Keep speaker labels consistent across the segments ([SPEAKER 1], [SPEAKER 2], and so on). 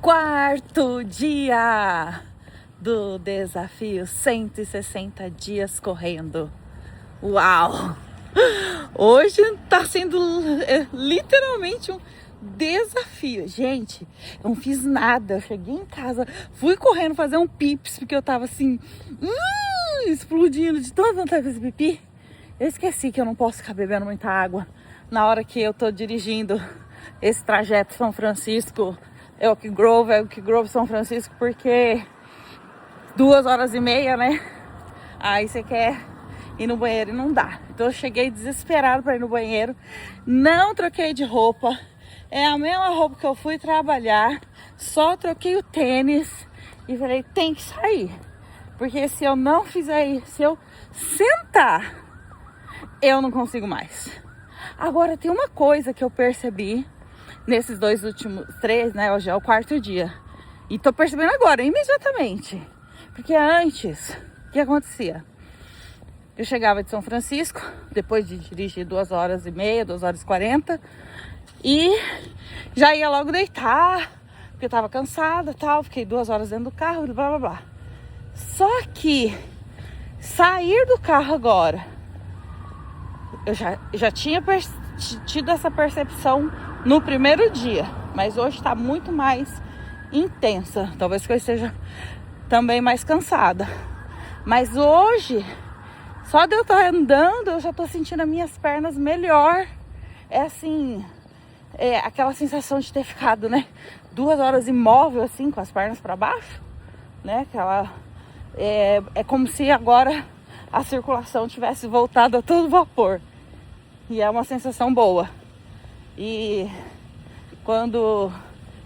[SPEAKER 1] Quarto dia do desafio 160 dias correndo. Uau! Hoje tá sendo literalmente um desafio. Gente, eu não fiz nada. Eu cheguei em casa, fui correndo fazer um pips, porque eu tava assim, explodindo de tanta vontade de fazer pipi. Eu esqueci que eu não posso ficar bebendo muita água na hora que eu tô dirigindo esse trajeto São Francisco, Elk Grove, São Francisco, porque 2h30, né? Aí você quer ir no banheiro e não dá. Então eu cheguei desesperado para ir no banheiro, não troquei de roupa, é a mesma roupa que eu fui trabalhar, só troquei o tênis e falei, tem que sair, porque se eu não fizer isso, se eu sentar, eu não consigo mais. Agora tem uma coisa que eu percebi nesses 2 últimos 3, né? Hoje é o 4º dia. E tô percebendo agora, imediatamente. Porque antes, o que acontecia? Eu chegava de São Francisco, depois de dirigir 2h30, 2h40, e já ia logo deitar, porque eu tava cansada e tal, fiquei 2 horas dentro do carro, blá blá blá. Só que sair do carro agora, eu já tinha tido essa percepção no primeiro dia, mas hoje está muito mais intensa. Talvez que eu esteja também mais cansada, mas hoje, só de eu estar andando, eu já estou sentindo as minhas pernas melhor. É assim, aquela sensação de ter ficado, né, 2 horas imóvel assim, com as pernas para baixo, né? É como se agora a circulação tivesse voltado a todo vapor. E é uma sensação boa. E quando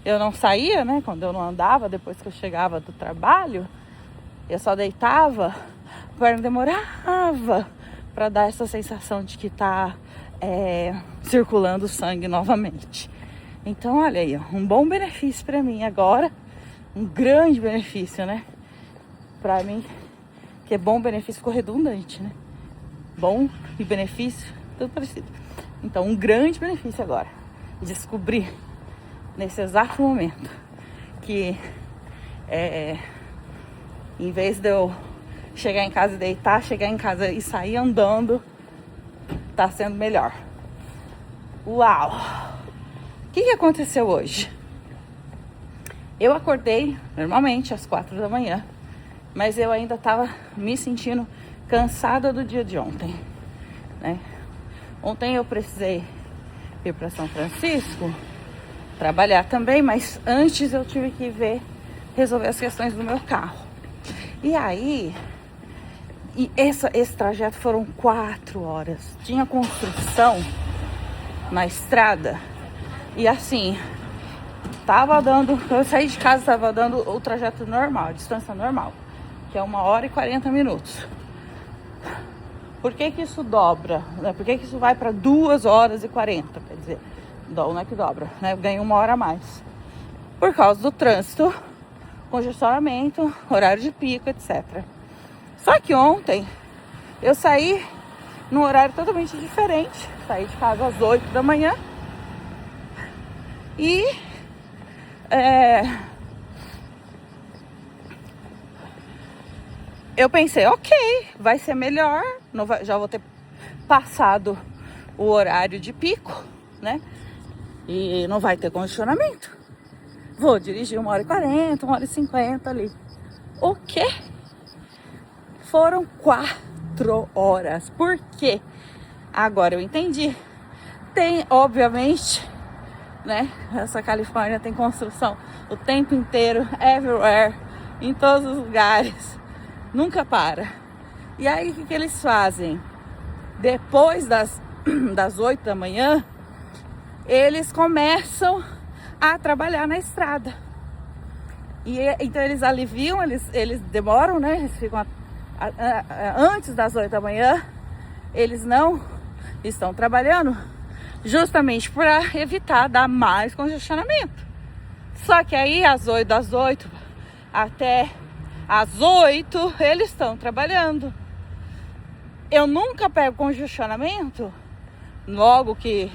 [SPEAKER 1] eu não saía, né? Quando eu não andava, depois que eu chegava do trabalho, eu só deitava, a perna demorava para dar essa sensação de que tá circulando o sangue novamente. Então, olha aí, ó, um bom benefício para mim agora, um grande benefício, né? Para mim, que é bom, benefício ficou redundante, né? Bom e benefício, tudo parecido. Então, um grande benefício agora. Descobri nesse exato momento que em vez de eu chegar em casa e deitar, chegar em casa e sair andando, tá sendo melhor. Uau! O que aconteceu hoje? Eu acordei normalmente às 4 da manhã, mas eu ainda tava me sentindo cansada do dia de ontem, né? Ontem eu precisei ir para São Francisco trabalhar também, mas antes eu tive que resolver as questões do meu carro. E aí, esse trajeto foram 4 horas. Tinha construção na estrada e assim, eu saí de casa, tava dando o trajeto normal, a distância normal, que é 1h40 minutos. Por que isso dobra? Por que isso vai para 2h40? Quer dizer, não é que dobra, né? Ganha 1 hora a mais. Por causa do trânsito, congestionamento, horário de pico, etc. Só que ontem eu saí num horário totalmente diferente. Saí de casa às 8 da manhã. E eu pensei, ok, vai ser melhor, já vou ter passado o horário de pico, né? E não vai ter condicionamento. Vou dirigir 1h40, 1h50 ali. O quê? Foram 4 horas. Por quê? Agora eu entendi. Tem, obviamente, né? Essa Califórnia tem construção o tempo inteiro, everywhere, em todos os lugares. Nunca para. E aí o que eles fazem? Depois das 8 da manhã, eles começam a trabalhar na estrada. E então eles aliviam, eles demoram, né? Eles ficam antes das 8 da manhã, eles não estão trabalhando, justamente para evitar dar mais congestionamento. Só que aí das 8 até às 8, eles estão trabalhando. Eu nunca pego congestionamento logo que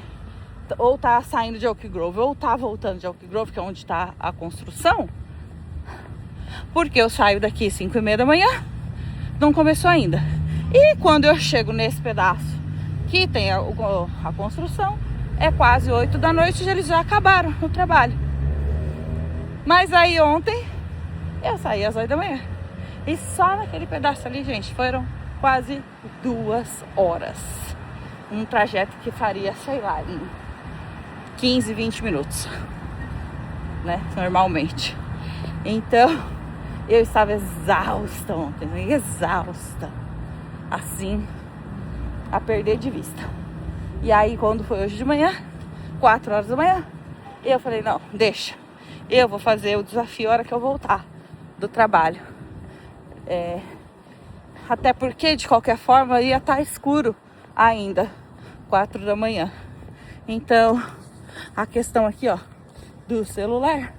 [SPEAKER 1] ou tá saindo de Oak Grove, ou tá voltando de Oak Grove, que é onde tá a construção. Porque eu saio daqui 5h30 da manhã, não começou ainda. E quando eu chego nesse pedaço que tem a construção, é quase 8 da noite e eles já acabaram o trabalho. Mas aí ontem eu saí às 8 da manhã. E só naquele pedaço ali, gente, foram quase 2 horas. Um trajeto que faria, sei lá, em 15, 20 minutos, né? Normalmente. Então, eu estava exausta ontem, exausta. Assim, a perder de vista. E aí, quando foi hoje de manhã, 4 horas da manhã, eu falei, não, deixa. Eu vou fazer o desafio a hora que eu voltar do trabalho. Até porque, de qualquer forma, ia estar escuro ainda, 4 da manhã. Então, a questão aqui, ó, do celular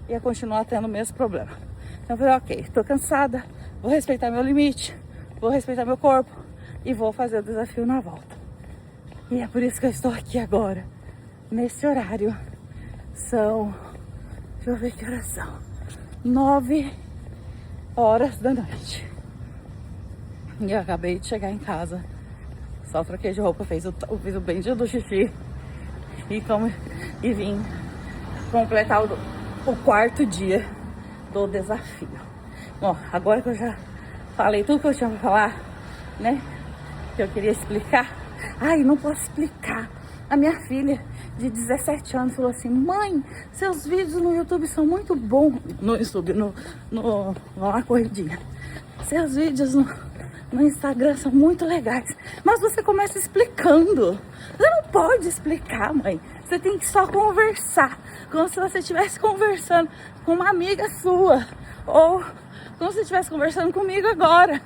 [SPEAKER 1] ia continuar tendo o mesmo problema. Então, eu falei, ok, tô cansada, vou respeitar meu limite, vou respeitar meu corpo e vou fazer o desafio na volta. E é por isso que eu estou aqui agora, nesse horário. São, deixa eu ver que horas são, 9 horas da noite. E eu acabei de chegar em casa. Só troquei de roupa, fiz o bendito do xixi e vim completar o 4º dia do desafio. Bom, agora que eu já falei tudo que eu tinha pra falar, né? Que eu queria explicar. Ai, não posso explicar. A minha filha de 17 anos falou assim: mãe, seus vídeos no YouTube são muito bons. No YouTube, na corridinha. Seus vídeos no Instagram são muito legais. Mas você começa explicando. Você não pode explicar, mãe. Você tem que só conversar. Como se você estivesse conversando com uma amiga sua. Ou como se você estivesse conversando comigo agora.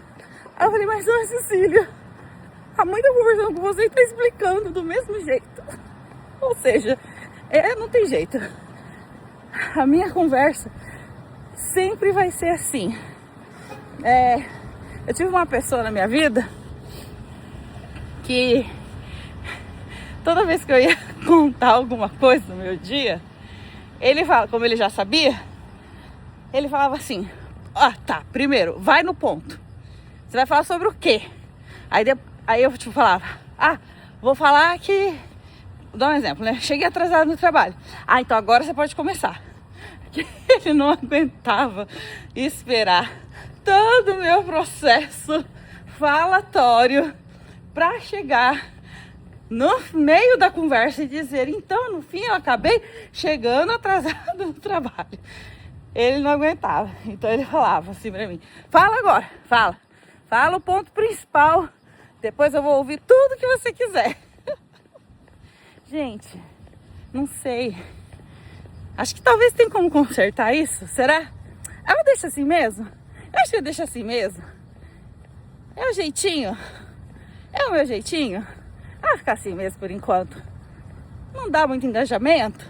[SPEAKER 1] Aí eu falei, mas dona Cecília, a mãe tá conversando com você e tá explicando do mesmo jeito. Ou seja, não tem jeito. A minha conversa sempre vai ser assim. Eu tive uma pessoa na minha vida que toda vez que eu ia contar alguma coisa no meu dia, ele fala, como ele já sabia, ele falava assim: tá, primeiro, vai no ponto. Você vai falar sobre o quê? Aí eu tipo falava, vou falar que... Vou dar um exemplo, né? Cheguei atrasado no trabalho. Então agora você pode começar. Ele não aguentava esperar todo o meu processo falatório para chegar no meio da conversa e dizer, então, no fim, eu acabei chegando atrasado no trabalho. Ele não aguentava. Então ele falava assim pra mim: fala agora, fala o ponto principal. Depois eu vou ouvir tudo que você quiser. Gente, não sei. Acho que talvez tenha como consertar isso. Será? Eu deixo assim mesmo? Eu acho que eu deixo assim mesmo. É o jeitinho. É o meu jeitinho. Vai ficar assim mesmo por enquanto. Não dá muito engajamento?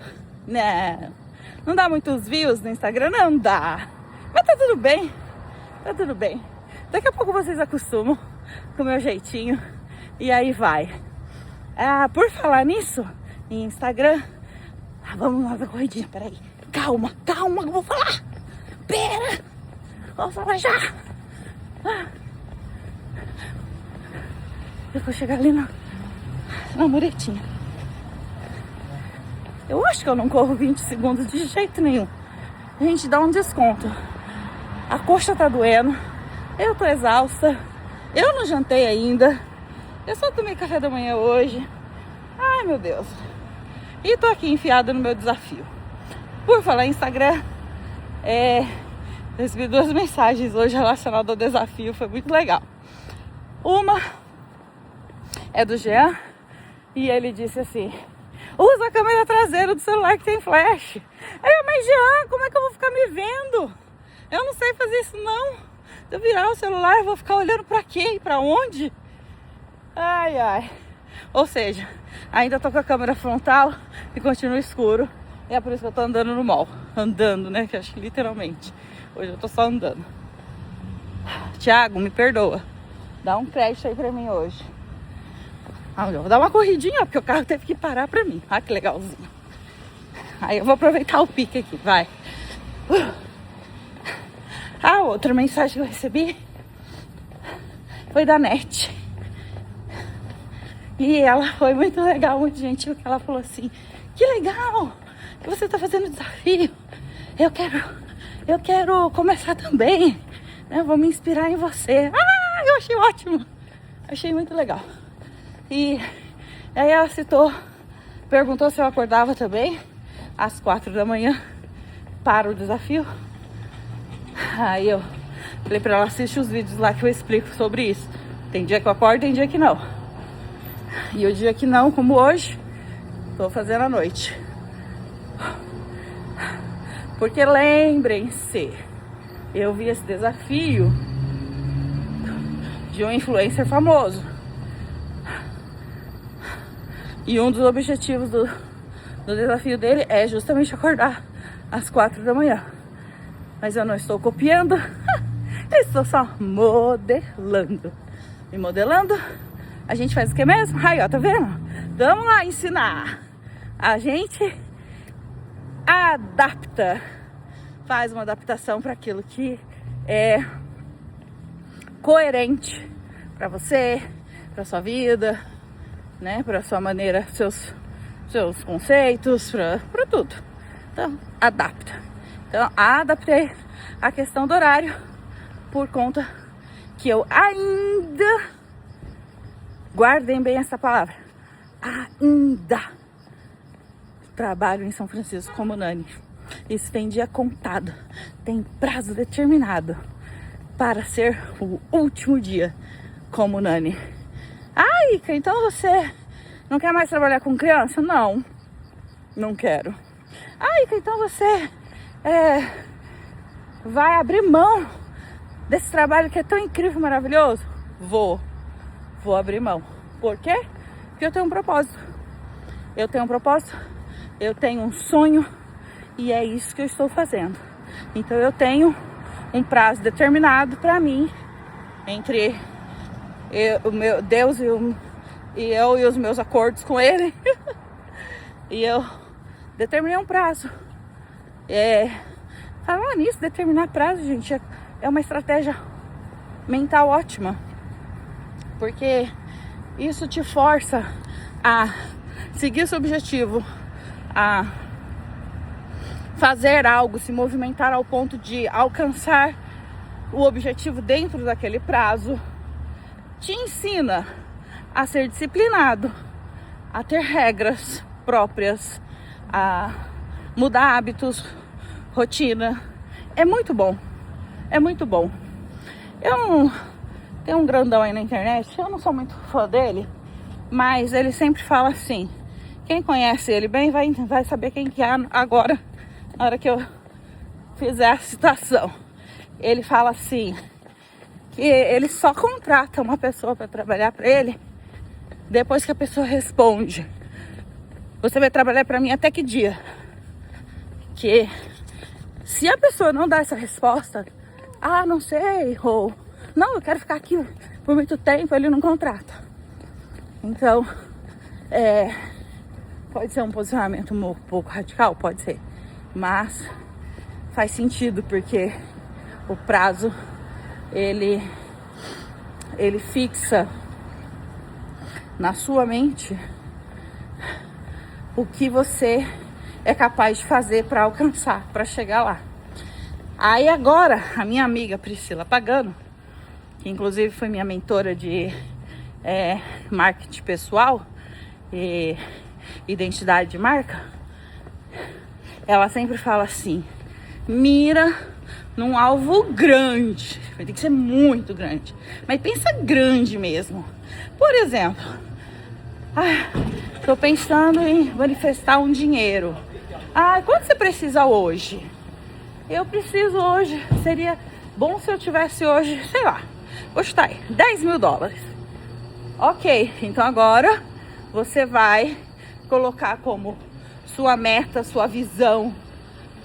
[SPEAKER 1] Não dá muitos views no Instagram? Não dá. Mas tá tudo bem. Tá tudo bem. Daqui a pouco vocês acostumam com o meu jeitinho. E aí vai. Por falar nisso, em Instagram, vamos lá da corridinha, peraí. Calma, que eu vou falar. Pera, vou falar já. Eu vou chegar ali na muretinha. Eu acho que eu não corro 20 segundos de jeito nenhum. A gente dá um desconto. A coxa tá doendo. Eu tô exausta. Eu não jantei ainda. Eu só tomei café da manhã hoje. Ai, meu Deus. E tô aqui enfiada no meu desafio. Por falar em Instagram, recebi 2 mensagens hoje relacionadas ao desafio. Foi muito legal. Uma é do Jean. E ele disse assim: usa a câmera traseira do celular que tem flash. Mas Jean, como é que eu vou ficar me vendo? Eu não sei fazer isso não. Se eu virar o celular, eu vou ficar olhando pra quê e pra onde? Ai. Ou seja, ainda tô com a câmera frontal e continua escuro. E é por isso que eu tô andando no mall. Andando, né? Que acho que literalmente. Hoje eu tô só andando. Thiago, me perdoa. Dá um crédito aí pra mim hoje. Eu vou dar uma corridinha, porque o carro teve que parar pra mim. Olha que legalzinho. Aí eu vou aproveitar o pique aqui, vai. A outra mensagem que eu recebi foi da NET. E ela foi muito legal, muito gentil, que ela falou assim: que legal que você tá fazendo desafio. Eu quero começar também, né? Vou me inspirar em você. Eu achei ótimo. Achei muito legal. E aí ela perguntou se eu acordava também às 4 da manhã para o desafio. Aí eu falei pra ela: assiste os vídeos lá que eu explico sobre isso. Tem dia que eu acordo, tem dia que não. E o dia que não, como hoje, tô fazendo à noite. Porque lembrem-se, eu vi esse desafio de um influencer famoso. E um dos objetivos do desafio dele é justamente acordar às 4 da manhã. Mas eu não estou copiando, eu estou só modelando. E modelando, a gente faz o que mesmo? Aí, ó, tá vendo? Vamos lá ensinar. A gente adapta, faz uma adaptação para aquilo que é coerente para você, para sua vida, né? Para sua maneira, seus conceitos, para tudo. Então, adapta. Então, adaptei a questão do horário por conta que eu ainda, guardem bem essa palavra, ainda trabalho em São Francisco como Nani. Isso tem dia contado, tem prazo determinado para ser o último dia como Nani. Ica, então você não quer mais trabalhar com criança? Não, não quero. Ica, então você vai abrir mão desse trabalho que é tão incrível, maravilhoso? Vou abrir mão. Por quê? Porque eu tenho um propósito. Eu tenho um sonho e é isso que eu estou fazendo. Então eu tenho um prazo determinado para mim, entre o meu Deus e eu e os meus acordos com ele. E eu determinei um prazo. Falar nisso, determinar prazo, gente, é uma estratégia mental ótima. Porque isso te força a seguir seu objetivo, a fazer algo, se movimentar ao ponto de alcançar o objetivo dentro daquele prazo. Te ensina a ser disciplinado, a ter regras próprias, a mudar hábitos, rotina. É muito bom. É muito bom. Tem um grandão aí na internet, eu não sou muito fã dele, mas ele sempre fala assim, quem conhece ele bem vai saber quem que é agora, na hora que eu fizer a citação. Ele fala assim, que ele só contrata uma pessoa para trabalhar para ele depois que a pessoa responde: você vai trabalhar para mim até que dia? Que se a pessoa não dá essa resposta, não sei, ou não, eu quero ficar aqui por muito tempo, ele não contrata. Então, pode ser um posicionamento um pouco radical, pode ser, mas faz sentido, porque o prazo ele fixa na sua mente o que você é capaz de fazer para alcançar, para chegar lá. Aí agora, a minha amiga Priscila Pagano, que inclusive foi minha mentora de marketing pessoal e identidade de marca, ela sempre fala assim: mira num alvo grande, vai ter que ser muito grande, mas pensa grande mesmo. Por exemplo, tô pensando em manifestar um dinheiro. Quanto você precisa hoje? Eu preciso hoje, seria bom se eu tivesse hoje, sei lá, vou chutar aí, $10 mil. Ok, então agora você vai colocar como sua meta, sua visão,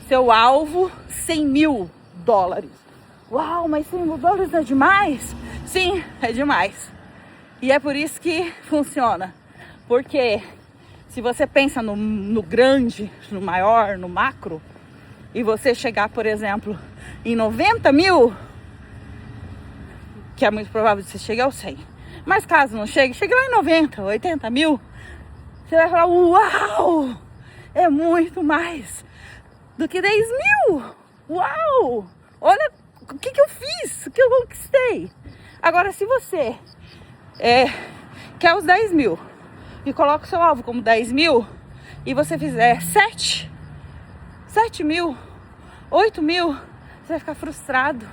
[SPEAKER 1] seu alvo, $100 mil. Uau, mas $100 mil não é demais? Sim, é demais. E é por isso que funciona. Porque se você pensa no grande, no maior, no macro, e você chegar, por exemplo, em 90 mil, que é muito provável de você chegar ao 100. Mas caso não chegue, chegue lá em 90, 80 mil, você vai falar, uau, é muito mais do que 10 mil. Uau, olha o que eu fiz, o que eu conquistei. Agora, se você quer os 10 mil e coloca o seu alvo como 10 mil e você fizer 7 mil, 8 mil, você vai ficar frustrado.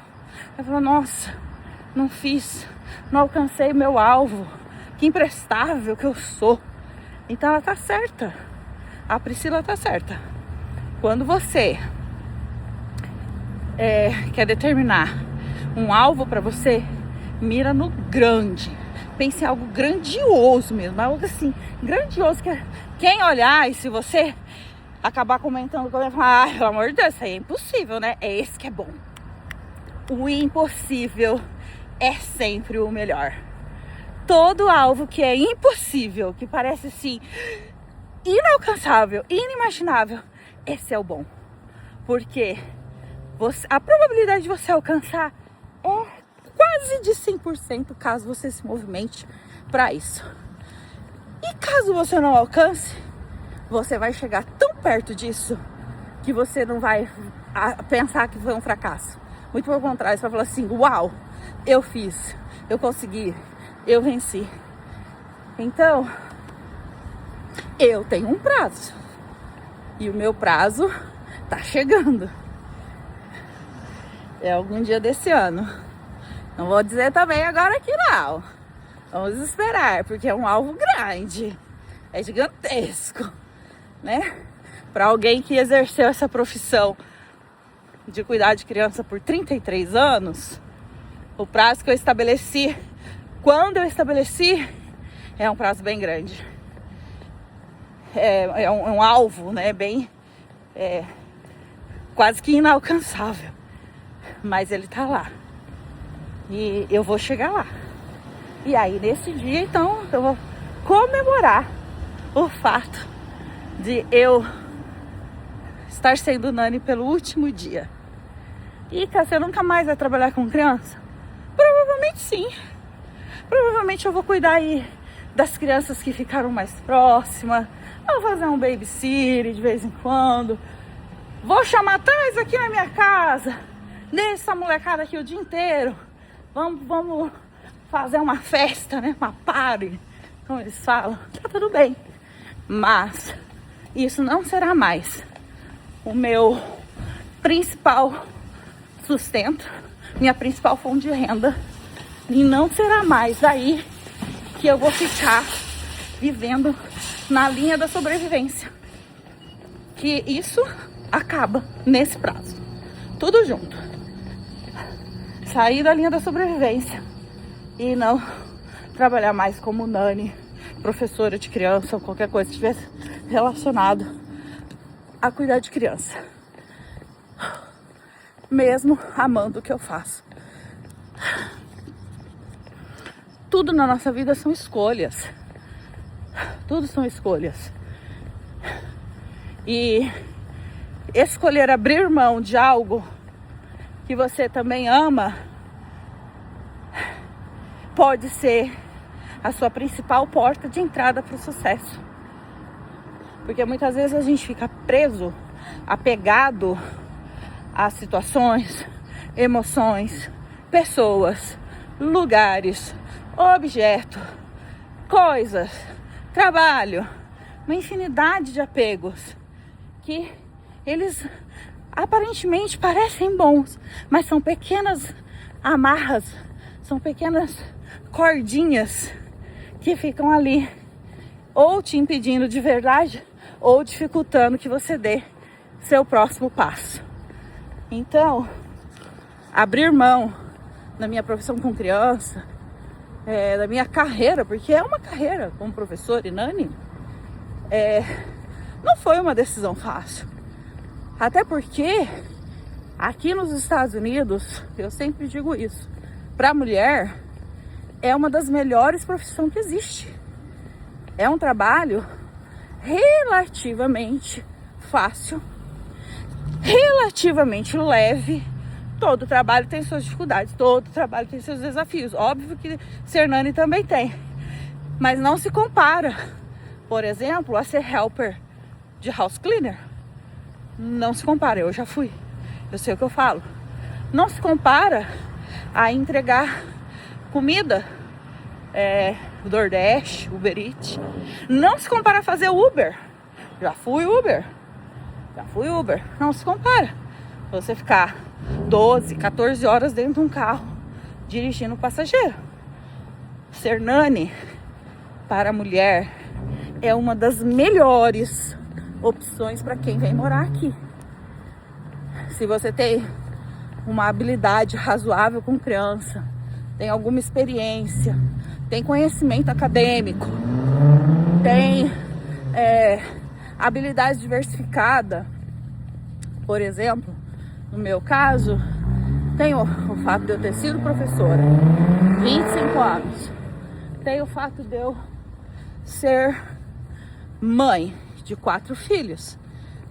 [SPEAKER 1] Vai falar, nossa, não fiz, não alcancei meu alvo, que imprestável que eu sou. Então ela tá certa, a Priscila tá certa. Quando você quer determinar um alvo para você, mira no grande, pense em algo grandioso mesmo, algo assim, grandioso, que quem olhar, e se você acabar comentando comigo, falar, ai, pelo amor de Deus, isso aí é impossível, né? É esse que é bom. O impossível é sempre o melhor. Todo alvo que é impossível, que parece assim, inalcançável, inimaginável, esse é o bom. Porque a probabilidade de você alcançar é quase de 100% caso você se movimente para isso. E caso você não alcance, você vai chegar tão perto disso que você não vai pensar que foi um fracasso. Muito pelo contrário, você vai falar assim, uau, eu fiz, eu consegui, eu venci. Então, eu tenho um prazo. E o meu prazo tá chegando. É algum dia desse ano. Não vou dizer também agora aqui não. Vamos esperar, porque é um alvo grande. É gigantesco, né? Para alguém que exerceu essa profissão de cuidar de criança por 33 anos, o prazo que eu estabeleci, quando eu estabeleci, é um prazo bem grande. É um alvo, né? Bem, quase que inalcançável. Mas ele tá lá. E eu vou chegar lá. E aí, nesse dia, então, eu vou comemorar o fato de eu estar sendo nani pelo último dia. E, cara, você nunca mais vai trabalhar com criança? Provavelmente sim. Provavelmente eu vou cuidar aí das crianças que ficaram mais próximas. Vou fazer um babysitter de vez em quando. Vou chamar Thais aqui na minha casa. Deixa essa molecada aqui o dia inteiro. Vamos fazer uma festa, né? Uma party, como eles falam. Tá tudo bem. Mas isso não será mais o meu principal sustento, minha principal fonte de renda. E não será mais aí que eu vou ficar vivendo na linha da sobrevivência. Que isso acaba nesse prazo. Tudo junto. Sair da linha da sobrevivência e não trabalhar mais como nani, professora de criança ou qualquer coisa que estivesse relacionado a cuidar de criança. Mesmo amando o que eu faço. Tudo na nossa vida são escolhas. Tudo são escolhas. E escolher abrir mão de algo que você também ama pode ser a sua principal porta de entrada para o sucesso. Porque muitas vezes a gente fica preso, apegado a situações, emoções, pessoas, lugares, objetos, coisas, trabalho, uma infinidade de apegos que eles aparentemente parecem bons, mas são pequenas amarras, são pequenas cordinhas que ficam ali ou te impedindo de verdade ou dificultando que você dê seu próximo passo. Então, abrir mão da minha profissão com criança, da minha carreira, porque é uma carreira como professor e nani, não foi uma decisão fácil. Até porque aqui nos Estados Unidos, eu sempre digo isso, para a mulher é uma das melhores profissões que existe. É um trabalho relativamente fácil, relativamente leve. Todo trabalho tem suas dificuldades, todo trabalho tem seus desafios. Óbvio que ser nani também tem, mas não se compara, por exemplo, a ser helper de house cleaner. Não se compara, eu já fui, eu sei o que eu falo. Não se compara a entregar comida, DoorDash, Uber Eats. Não se compara a fazer Uber. Já fui Uber. Não se compara. Você ficar 12, 14 horas dentro de um carro dirigindo passageiro. Ser nani para a mulher é uma das melhores opções para quem vem morar aqui. Se você tem uma habilidade razoável com criança, tem alguma experiência, tem conhecimento acadêmico, tem habilidade diversificada, por exemplo, no meu caso, tem o fato de eu ter sido professora 25 anos, tem o fato de eu ser mãe de 4 filhos,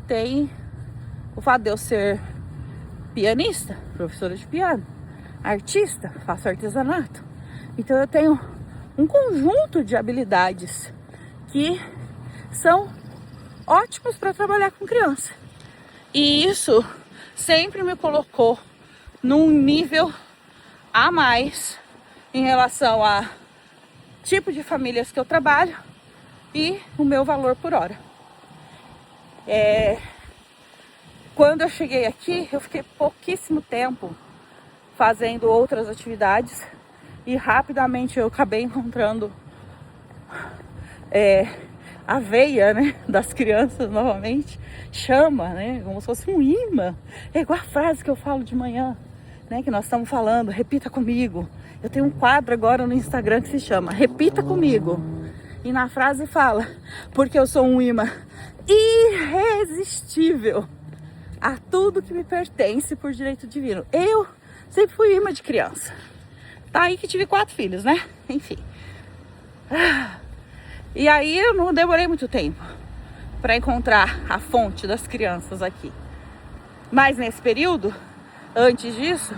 [SPEAKER 1] tem o fato de eu ser pianista, professora de piano, artista, faço artesanato. Então eu tenho um conjunto de habilidades que são ótimos para trabalhar com criança. E isso sempre me colocou num nível a mais em relação a tipo de famílias que eu trabalho e o meu valor por hora. Quando eu cheguei aqui, eu fiquei pouquíssimo tempo fazendo outras atividades e rapidamente eu acabei encontrando a veia, né, das crianças novamente, chama, né, como se fosse um imã. É igual a frase que eu falo de manhã, né, que nós estamos falando, repita comigo. Eu tenho um quadro agora no Instagram que se chama Repita Comigo. E na frase fala, porque eu sou um imã irresistível a tudo que me pertence por direito divino. Eu sempre fui imã de criança. Tá aí que tive 4 filhos, né? Enfim. E aí eu não demorei muito tempo para encontrar a fonte das crianças aqui. Mas nesse período, antes disso,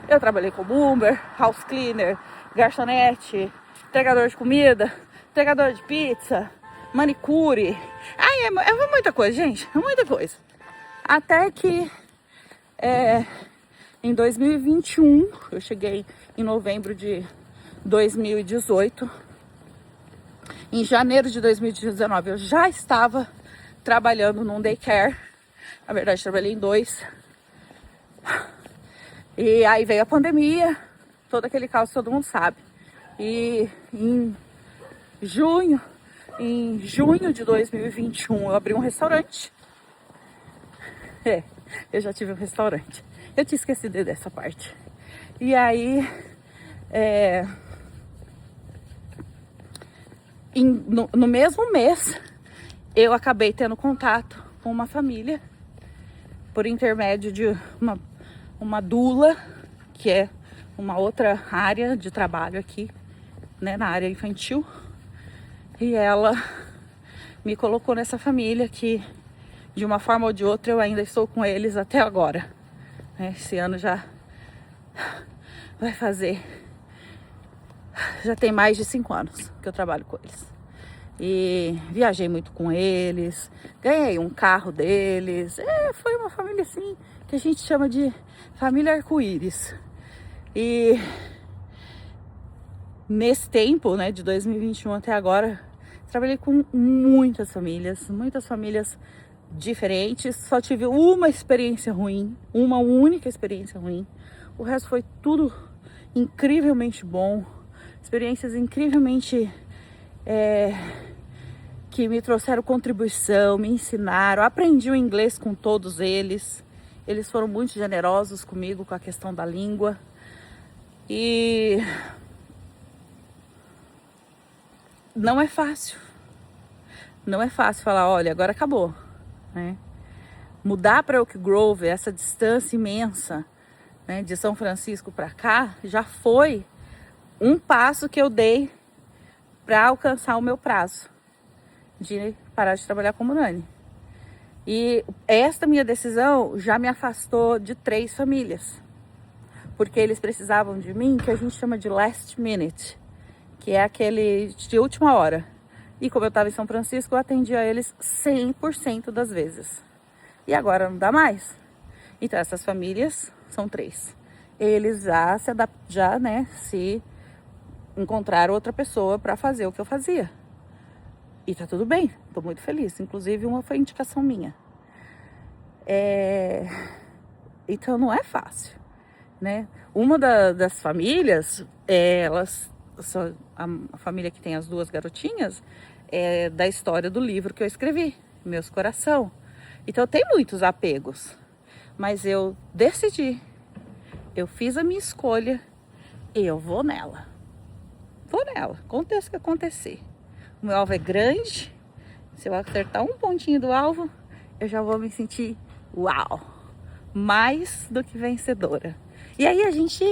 [SPEAKER 1] eu trabalhei como Uber, house cleaner, garçonete, entregador de comida, entregador de pizza, manicure. Ai, é muita coisa, gente, é muita coisa. Até que em 2021, eu cheguei em novembro de 2018. Em janeiro de 2019, eu já estava trabalhando num daycare. Na verdade, trabalhei em 2. E aí veio a pandemia, todo aquele caos, todo mundo sabe. E em junho de 2021, eu abri um restaurante. Eu já tive um restaurante. Eu tinha esquecido dessa parte. E aí, no mesmo mês, eu acabei tendo contato com uma família por intermédio de uma doula, que é uma outra área de trabalho aqui, né, na área infantil. E ela me colocou nessa família que, de uma forma ou de outra, eu ainda estou com eles até agora. Esse ano já vai fazer... Já tem mais de 5 anos que eu trabalho com eles. E viajei muito com eles, ganhei um carro deles. Foi uma família assim, que a gente chama de família arco-íris. E nesse tempo, né, de 2021 até agora, trabalhei com muitas famílias diferentes. Só tive uma experiência ruim, uma única experiência ruim. O resto foi tudo incrivelmente bom. Experiências incrivelmente que me trouxeram contribuição, me ensinaram. Aprendi o inglês com todos eles. Eles foram muito generosos comigo com a questão da língua. E não é fácil. Não é fácil falar, olha, agora acabou, né? Mudar para Oak Grove, essa distância imensa, né, de São Francisco para cá, já foi um passo que eu dei para alcançar o meu prazo. de parar de trabalhar como nani. E esta minha decisão já me afastou de 3 famílias, porque eles precisavam de mim, que a gente chama de last minute, que é aquele de última hora. E como eu estava em São Francisco, eu atendia eles 100% das vezes. E agora não dá mais. Então essas famílias são 3. Eles já se encontraram outra pessoa para fazer o que eu fazia. E tá tudo bem, tô muito feliz. Inclusive uma foi indicação minha. Então não é fácil, né? Uma das famílias, a família que tem as 2 garotinhas, é da história do livro que eu escrevi, Meus Coração. Então tem muitos apegos, mas eu decidi, eu fiz a minha escolha e eu vou nela. Aconteça o que acontecer. O meu alvo é grande, se eu acertar um pontinho do alvo, eu já vou me sentir, uau, mais do que vencedora. E aí a gente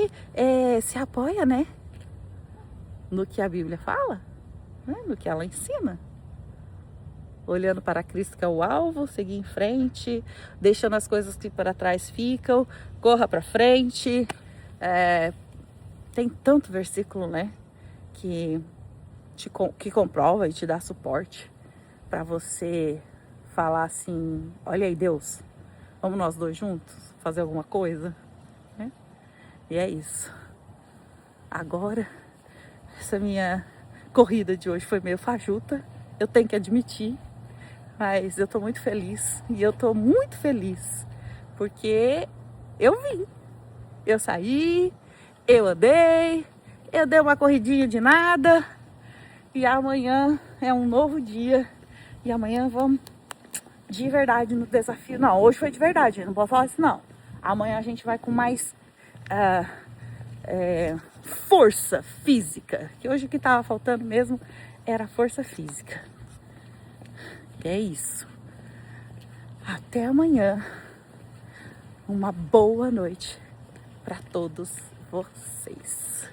[SPEAKER 1] se apoia, né, no que a Bíblia fala, né, no que ela ensina. Olhando para Cristo, que é o alvo, seguir em frente, deixando as coisas que para trás ficam, corra para frente. Tem tanto versículo, né, que comprova e te dá suporte para você falar assim, olha aí Deus, vamos nós 2 juntos fazer alguma coisa, né? E é isso. Agora, essa minha corrida de hoje foi meio fajuta, eu tenho que admitir, mas eu tô muito feliz. E eu tô muito feliz porque eu vim, eu saí, eu andei, eu dei uma corridinha de nada. E amanhã é um novo dia. E amanhã vamos de verdade no desafio. Não, hoje foi de verdade, não posso falar isso não. Amanhã a gente vai com mais força física. Que hoje o que tava faltando mesmo era força física. E é isso. Até amanhã. Uma boa noite para todos vocês.